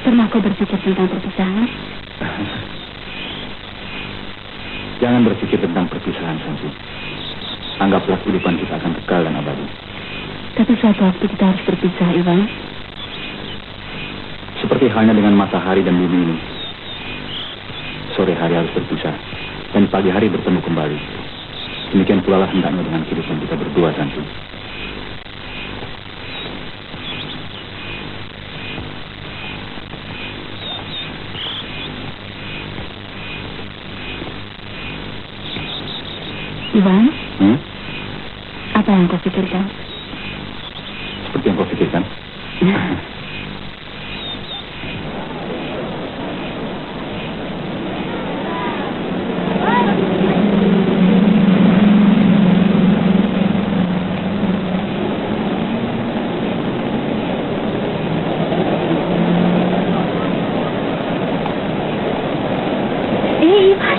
Pernah kau berpikir tentang perpisahan? Jangan berpikir tentang perpisahan, Santi. Anggaplah kehidupan kita akan kekal dan abadi. Tapi suatu waktu kita harus berpisah, Iwan. Seperti halnya dengan matahari dan bumi ini. Sore hari harus berpisah, dan pagi hari bertemu kembali. Demikian pula lah hendaknya dengan kehidupan kita berdua, Santi. Iwan, apa yang kau pikirkan? Seperti yang kau pikirkan.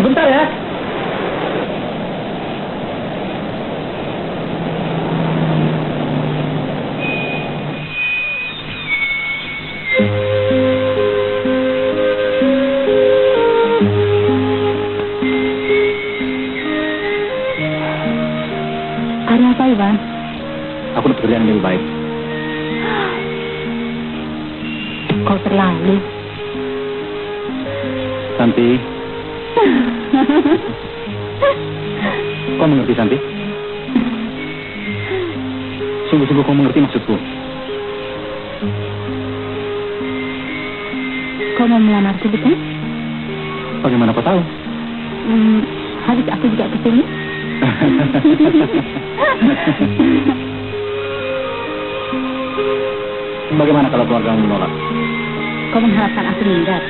Sebentar ya. Ada apa, Iwan? Aku dapat kerjaan yang lebih baik. Kau terlalu. Santi. Kau mengerti, Santi? Sungguh-sungguh kau mengerti maksudku. Kau mau melamarku, bukan? Bagaimana kau tahu? Habis aku juga kesini. Bagaimana kalau keluarga menolak? Kau mengharapkan aku meninggal?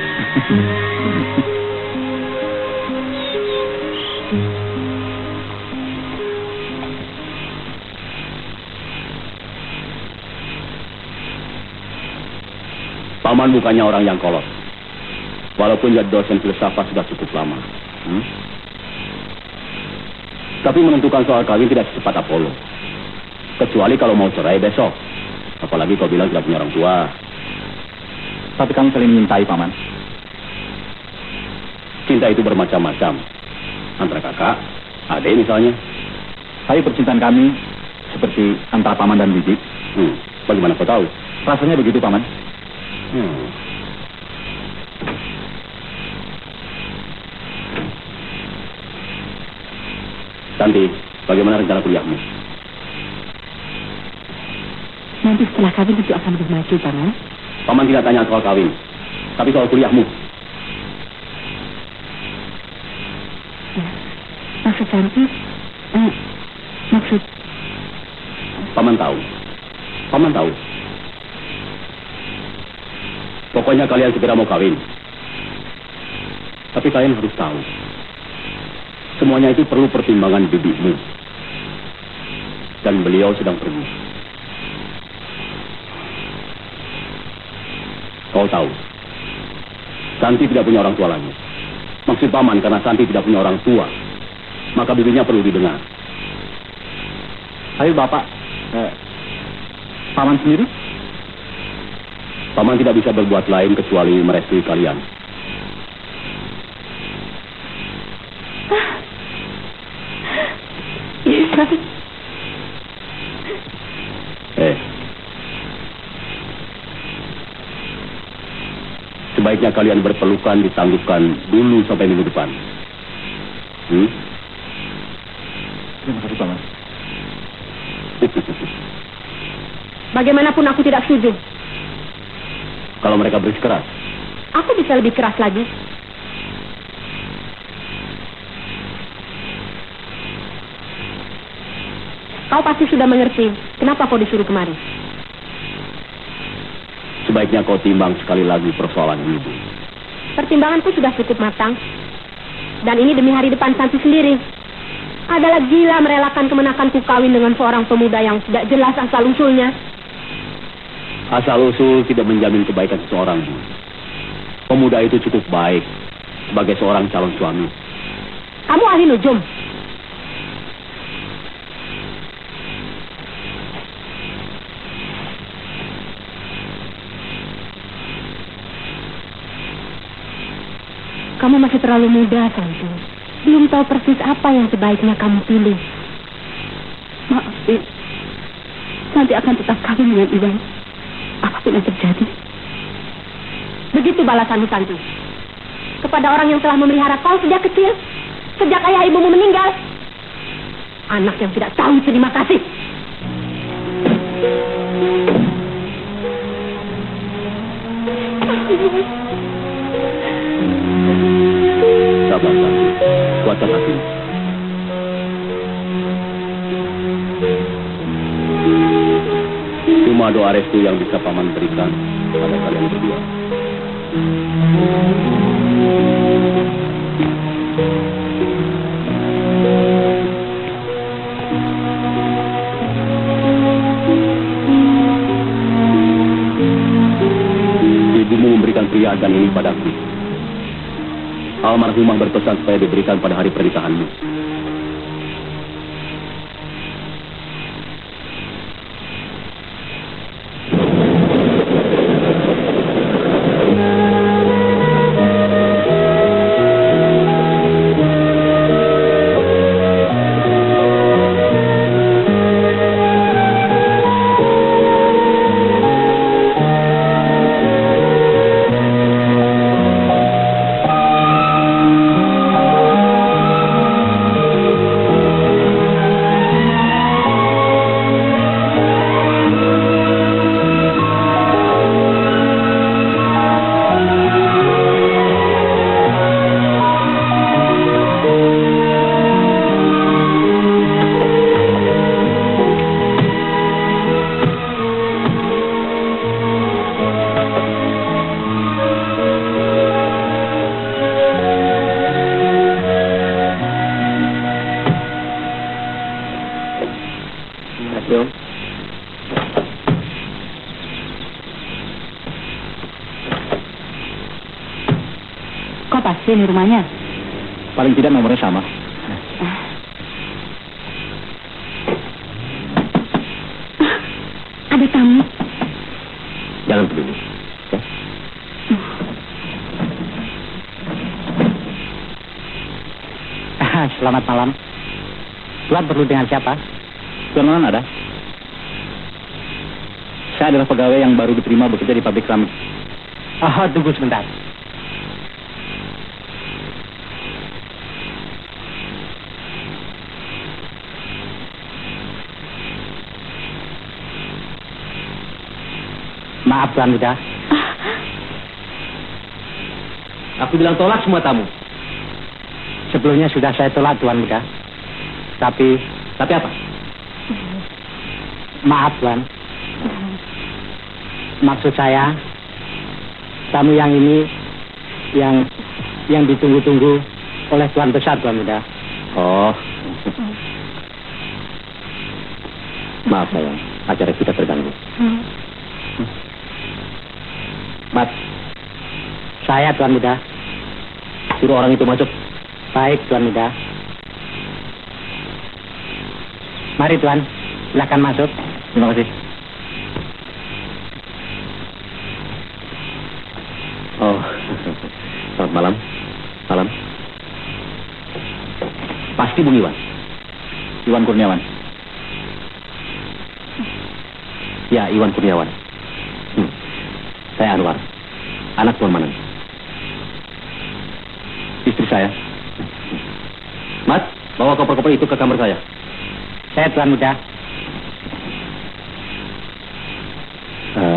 Paman bukannya orang yang kolot. Walaupun jadi dosen filsafat sudah cukup lama. Tapi menentukan soal kawin tidak secepat Apollo. Kecuali kalau mau cerai besok. Apalagi kau bilang tidak punya orang tua. Tapi kami saling mencintai, Paman. Cinta itu bermacam-macam. Antara kakak, adik misalnya. Tapi percintaan kami seperti antara Paman dan Bibi. Bagaimana kau tahu? Rasanya begitu, Paman. Santi, bagaimana rencana kuliahmu? Nanti setelah kawin itu akan lebih maju, Paman. Paman tidak tanya soal kawin, tapi soal kuliahmu. Ya. Maksud Santi, maksud... Paman tahu. Paman tahu. Pokoknya kalian segera mau kawin. Tapi kalian harus tahu. Semuanya itu perlu pertimbangan bibimu. Dan beliau sedang pergi. Kau tahu, Santi tidak punya orang tua lagi. Maksud Paman karena Santi tidak punya orang tua, maka bibinya perlu didengar. Ayo, Bapak. Paman sendiri? Paman tidak bisa berbuat lain kecuali merestui kalian. Sebaiknya kalian berpelukan ditangguhkan dulu sampai minggu depan. Terima kasih, Paman. Bagaimanapun aku tidak setuju. Kalau mereka bersikeras, Aku bisa lebih keras lagi. Kau pasti sudah mengerti kenapa kau disuruh kemari. sebaiknya kau timbang sekali lagi persoalan ini, Bu. Pertimbanganku sudah cukup matang. Dan ini demi hari depan Santi sendiri. Adalah gila merelakan kemenakanku kawin dengan seorang pemuda yang tidak jelas asal-usulnya. Asal-usul tidak menjamin kebaikan seseorang, Bu. Pemuda itu cukup baik sebagai seorang calon suami. Kamu ahli nujum. Kamu masih terlalu muda, Santi. Belum tahu persis apa yang sebaiknya kamu pilih. Maaf, Bi. Santi akan tetap kawin dengan Iwan. Apapun yang terjadi. Begitu balasanmu, Santi. Kepada orang yang telah memelihara kau sejak kecil. Sejak ayah ibumu meninggal. Anak yang tidak tahu terima kasih. Sabar, Santi. Kuatkan hatimu. Cuma doa restu yang bisa Paman berikan pada kalian berdua. Ibumu memberikan perhiasan ini padaku. Almarhumah berpesan supaya diberikan pada hari pernikahanmu. Kok pasti ini rumahnya? Paling tidak nomornya sama. Ada tamu. Jangan peduli. Ya? Selamat malam. Tuan perlu dengan siapa? Tuan mana ada? Saya adalah pegawai yang baru diterima bekerja di pabrik keramik. Oh, tunggu sebentar. Maaf, Tuan Muda. Aku bilang tolak semua tamu. Sebelumnya sudah saya tolak, Tuan Muda. Tapi apa? maaf, Tuan. Maksud saya, tamu yang ini yang ditunggu-tunggu oleh Tuan Besar, Tuan Muda. Oh. Maaf sayang, acara kita terganggu. Mas, Saya, Tuan Muda. suruh orang itu masuk. Baik, Tuan Muda. Mari, Tuan. Silakan masuk. Terima kasih. Oh, selamat malam. Malam. Pasti Bung Iwan. Iwan Kurniawan. Ya, Iwan Kurniawan. Saya Anwar, anak Tuan Manan. Istri saya. Mas, bawa koper-koper itu ke kamar saya. Saya, Tuan Muda.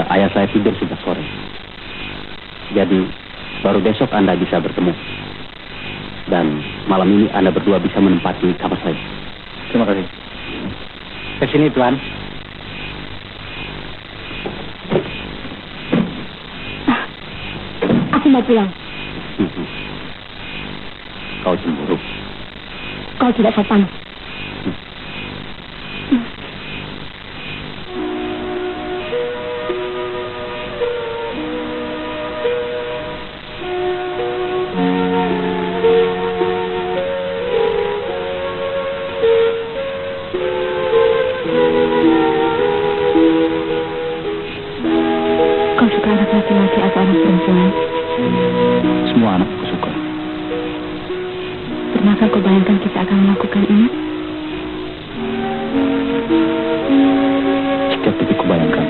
Ayah saya tidur sejak sore. Jadi, baru besok Anda bisa bertemu. Dan malam ini Anda berdua bisa menempati kamar saya. Terima kasih. Ke sini, Tuan. mau pulang. Kau cemburu. Kau tidak sopan. Kau suka anak laki-laki atau anak perempuan? Semua anak aku suka. Pernahkah kau bayangkan kita akan melakukan ini? Setiap detik kubayangkan.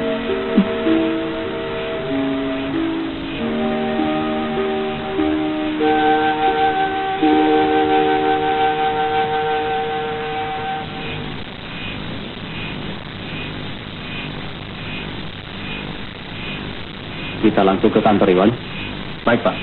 Kita langsung ke kantor, Iwan. Baik, Pak.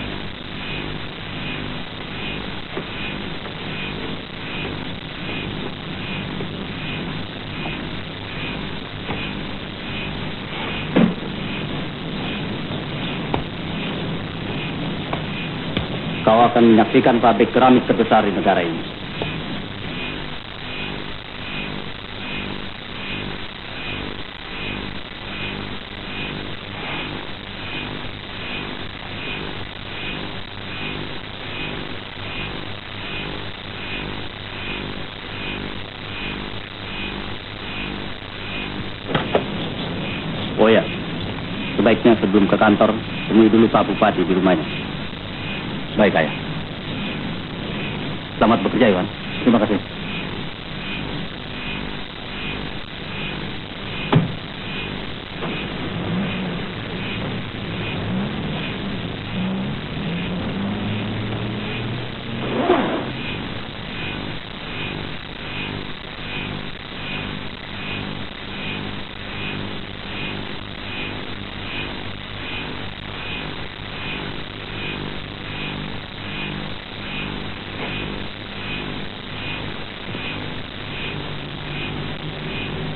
Kau akan menyaksikan pabrik keramik terbesar di negara ini. Oh ya, sebaiknya sebelum ke kantor, temui dulu Pak Bupati di rumahnya. Baik, Ayah. Selamat bekerja, Iwan. Terima kasih.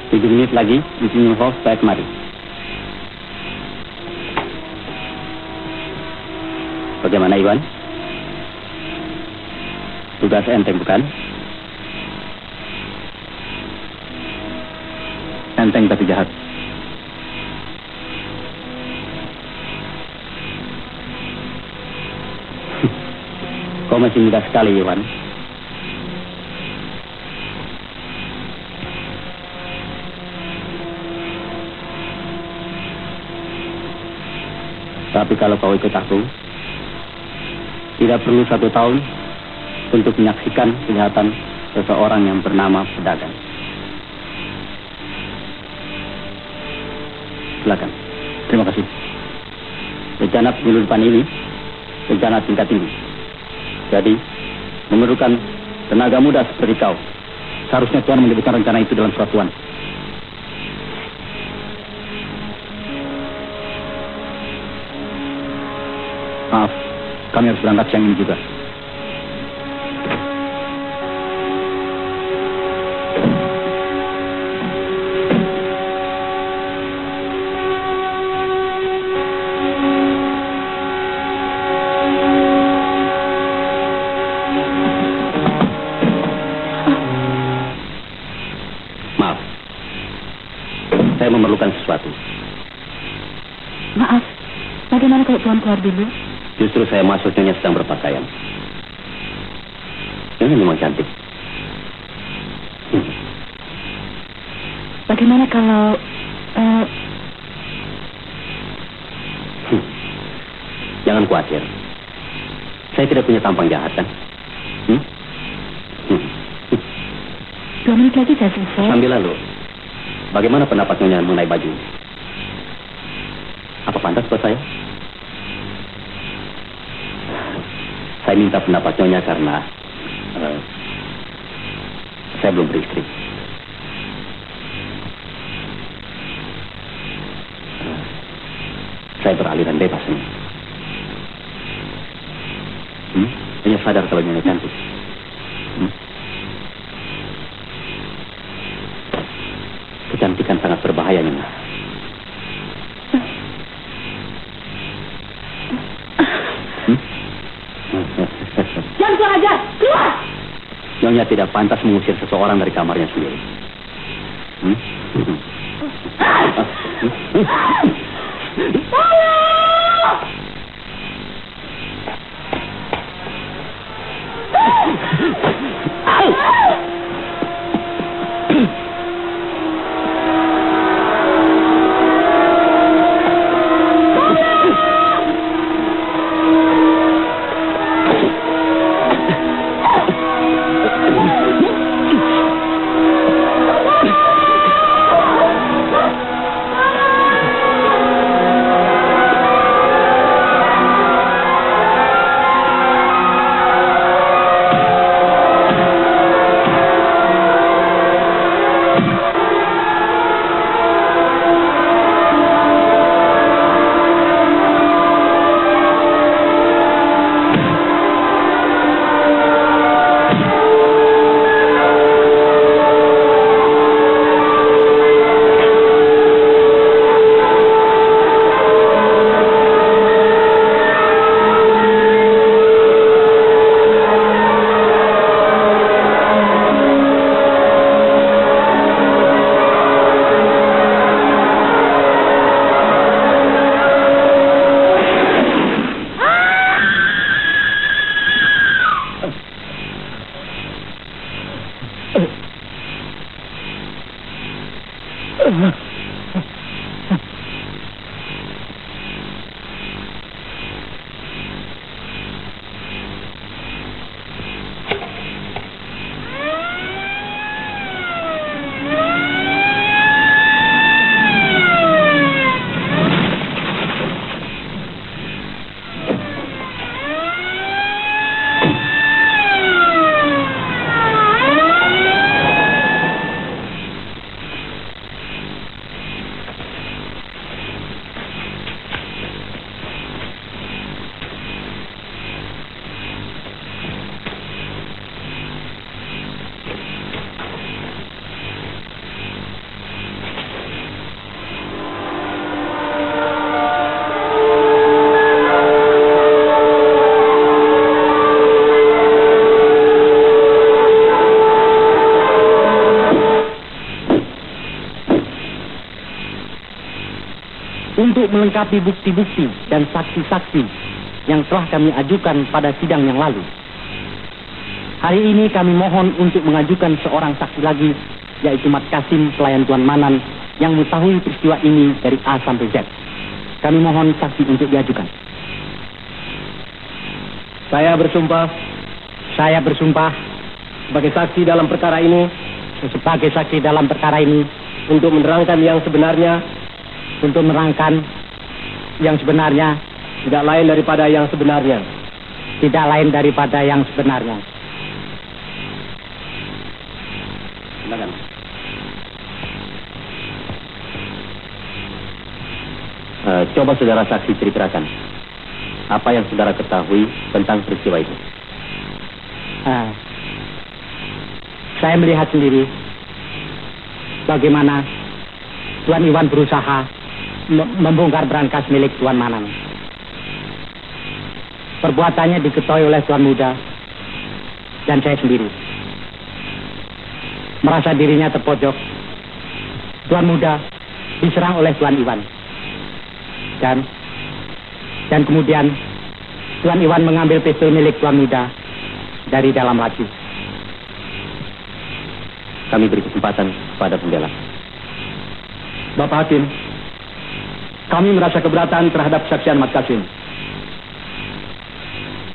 Tujuh menit lagi, Insinyur Hoff saya kemari. Bagaimana, Iwan? Tugas enteng, bukan? Enteng tapi jahat. Kau masih muda sekali, Iwan. Tapi kalau kau ikut aku, tidak perlu 1 tahun untuk menyaksikan kejahatan seseorang yang bernama pedagang. Silakan. Terima kasih. Rencana minggu depan ini, rencana tingkat tinggi. Jadi, memerlukan tenaga muda seperti kau. Seharusnya Tuan menyebutkan rencana itu dalam surat Tuan. Maaf, kami harus berangkat siang ini juga. Maaf, saya memerlukan sesuatu. Maaf, bagaimana kalau Tuan keluar dulu? Justru saya masuk, Nyonya sedang berpakaian. Nyonya memang cantik. Bagaimana kalau... Jangan khawatir. Saya tidak punya tampang jahat, kan? 2 menit lagi saya selesai. Sambil lalu, bagaimana pendapat Nyonya mengenai baju? Apa pantas buat saya? Saya minta pendapat Nyonya karena saya belum beristri. Saya beraliran bebas ini. Nyonya sadar kalau Nyonya cantik. Kecantikan sangat berbahaya, Nyonya. Nyonya tidak pantas mengusir seseorang dari kamarnya sendiri. Untuk melengkapi bukti-bukti dan saksi-saksi yang telah kami ajukan pada sidang yang lalu, hari ini kami mohon untuk mengajukan seorang saksi lagi, yaitu Mat Kasim, pelayan Tuan Manan, yang mengetahui peristiwa ini dari A sampai Z. Kami mohon saksi untuk diajukan. Saya bersumpah sebagai saksi dalam perkara ini, untuk menerangkan yang sebenarnya, tidak lain daripada yang sebenarnya. Silakan. Coba saudara saksi ceritakan apa yang saudara ketahui tentang peristiwa itu. Saya melihat sendiri bagaimana Tuan Iwan berusaha membongkar berangkas milik Tuan Manan. Perbuatannya diketahui oleh Tuan Muda dan saya sendiri. Merasa dirinya terpojok, Tuan Muda diserang oleh Tuan Iwan. Dan kemudian Tuan Iwan mengambil pistol milik Tuan Muda dari dalam laci. Kami beri kesempatan kepada pembela. Bapak Hakim, kami merasa keberatan terhadap kesaksian Mat Kasim.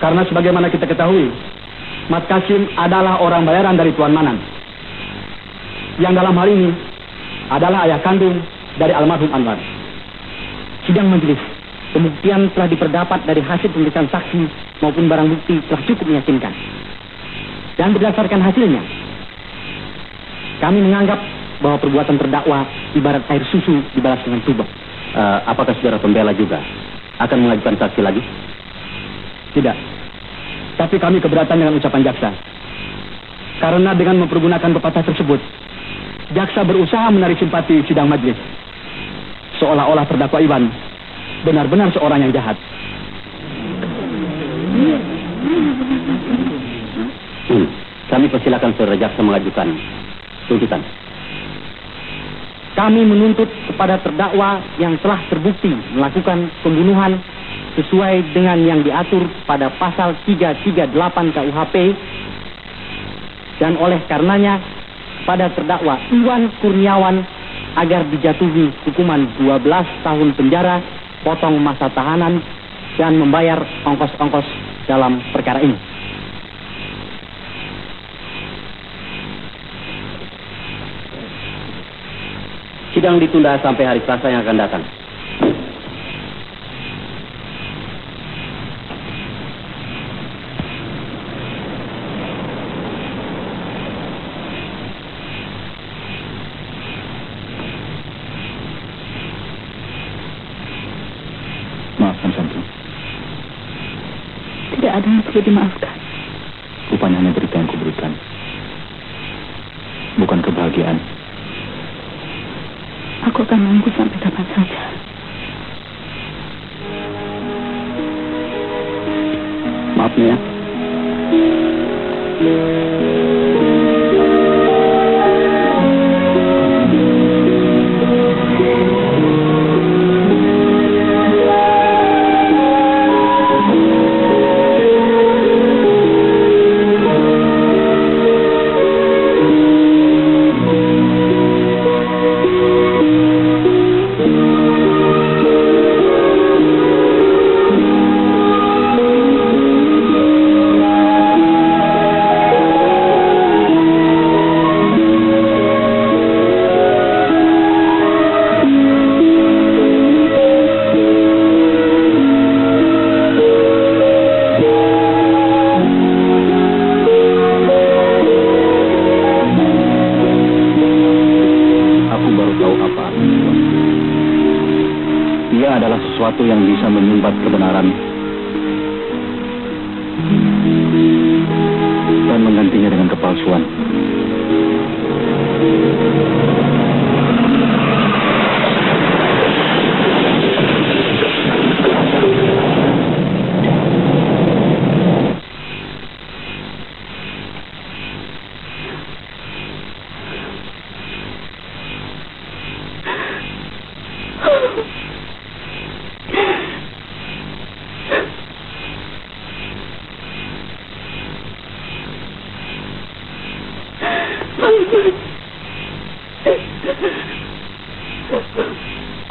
Karena sebagaimana kita ketahui, Mat Kasim adalah orang bayaran dari Tuan Manan, yang dalam hal ini adalah ayah kandung dari almarhum Anwar. Sidang majelis, pembuktian telah diperdapat dari hasil pemeriksaan saksi maupun barang bukti telah cukup meyakinkan. Dan berdasarkan hasilnya, kami menganggap bahwa perbuatan terdakwa ibarat air susu dibalas dengan tuba. Apakah saudara pembela juga akan mengajukan saksi lagi? Tidak. Tapi kami keberatan dengan ucapan jaksa. Karena dengan mempergunakan pepatah tersebut, jaksa berusaha menarik simpati sidang majelis. Seolah-olah terdakwa Iwan benar-benar seorang yang jahat. Kami persilakan Saudara Jaksa mengajukan tuntutan. Kami menuntut kepada terdakwa yang telah terbukti melakukan pembunuhan sesuai dengan yang diatur pada pasal 338 KUHP, dan oleh karenanya pada terdakwa Iwan Kurniawan agar dijatuhi hukuman 12 tahun penjara, potong masa tahanan, dan membayar ongkos-ongkos dalam perkara ini. Sidang ditunda sampai hari Selasa yang akan datang. Maafkan Santi. Tidak ada yang perlu dimaafkan. Rupanya hanya berita yang kuberikan. Bukan kebahagiaan. Aku akan menunggu sampai kapan saja. Maaf ya. Sesuatu yang bisa menyumbat kebenaran dan menggantinya dengan kepalsuan.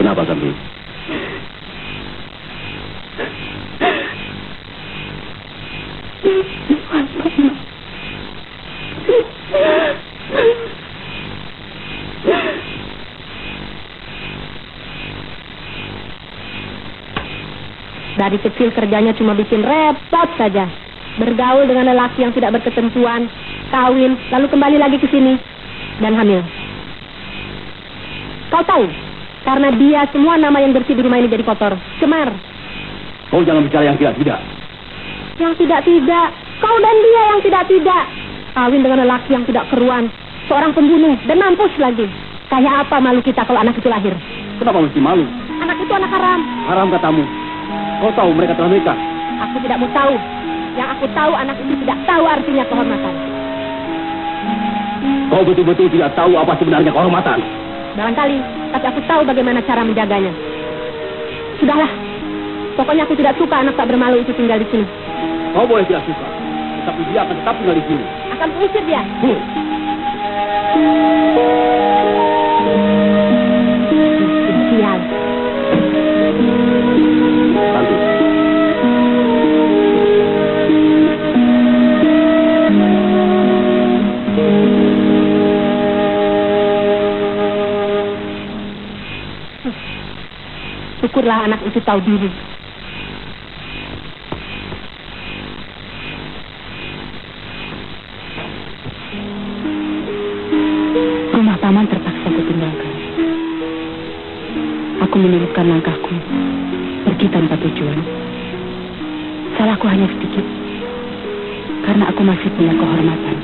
Kenapa Santi? Dari kecil kerjanya cuma bikin repot saja. Bergaul dengan lelaki yang tidak berketentuan, kawin, lalu kembali lagi ke sini dan hamil. Kau tahu, karena dia semua nama yang bersih di rumah ini jadi kotor, cemar. Kau jangan bicara yang tidak-tidak. Yang tidak-tidak, kau dan dia yang tidak-tidak. Kawin dengan lelaki yang tidak keruan, seorang pembunuh dan mampus lagi. Kayak apa malu kita kalau anak itu lahir? Kenapa mesti malu? Anak itu anak haram. Haram katamu. Kau tahu mereka telah menikah. Aku tidak mau tahu. Yang aku tahu anak itu tidak tahu artinya kehormatan. Kau betul-betul tidak tahu apa sebenarnya kehormatan. Barangkali, tapi aku tahu bagaimana cara menjaganya. Sudahlah, pokoknya aku tidak suka anak tak bermalu itu tinggal di sini. Kau boleh tidak suka, tapi dia akan tetap tinggal di sini. Akan usir dia. Sial. Santi. Syukurlah anak itu tahu diri. Rumah paman terpaksa aku tinggalkan. Aku menyelipkan langkahku, pergi tanpa tujuan. Salahku hanya sedikit, karena aku masih punya kehormatan.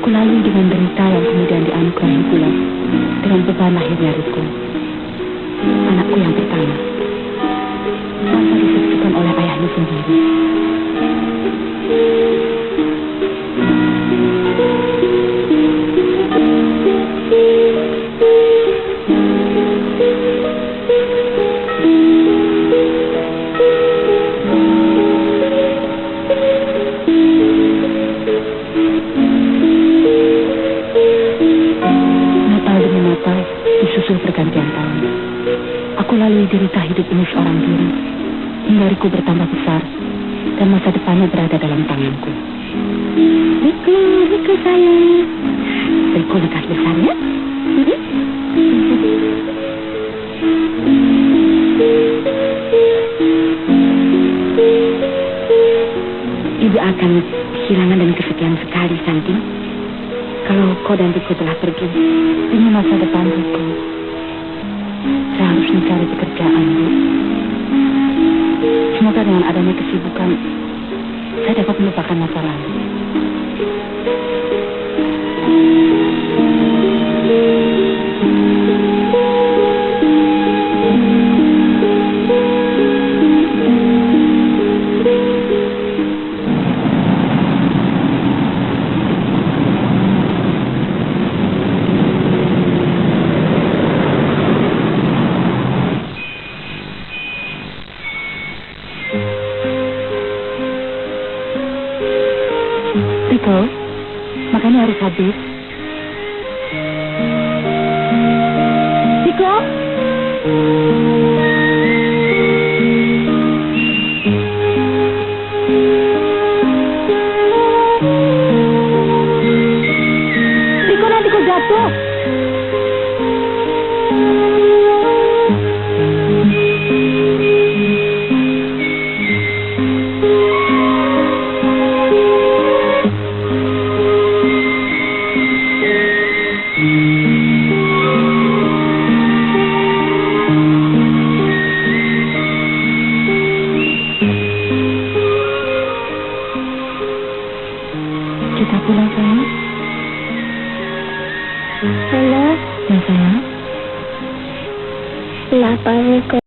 Kulalui dengan derita yang kemudian dianugerahi pula dengan beban lahirnya Riko, anakku yang pertama, tanpa disaksikan oleh ayahnya sendiri. Pergantian tahun, aku lalui derita hidup ini seorang diri, hingga Riko bertambah besar dan masa depannya berada dalam tanganku. Riko sayang. Riko lekas besar ya. Ibu akan kehilangan dan kesepian sekali, Santi, kalau kau dan Riko telah pergi. Ini masa depan Riko. Saya harus mencari pekerjaan, Bu. Semoga dengan adanya kesibukan, saya dapat melupakan masa lalu. Riko, makannya harus habis. Riko? Riko, nanti kau jatuh. Kita pulang, sayang. Halo, Ya, sayang. kenapa Riko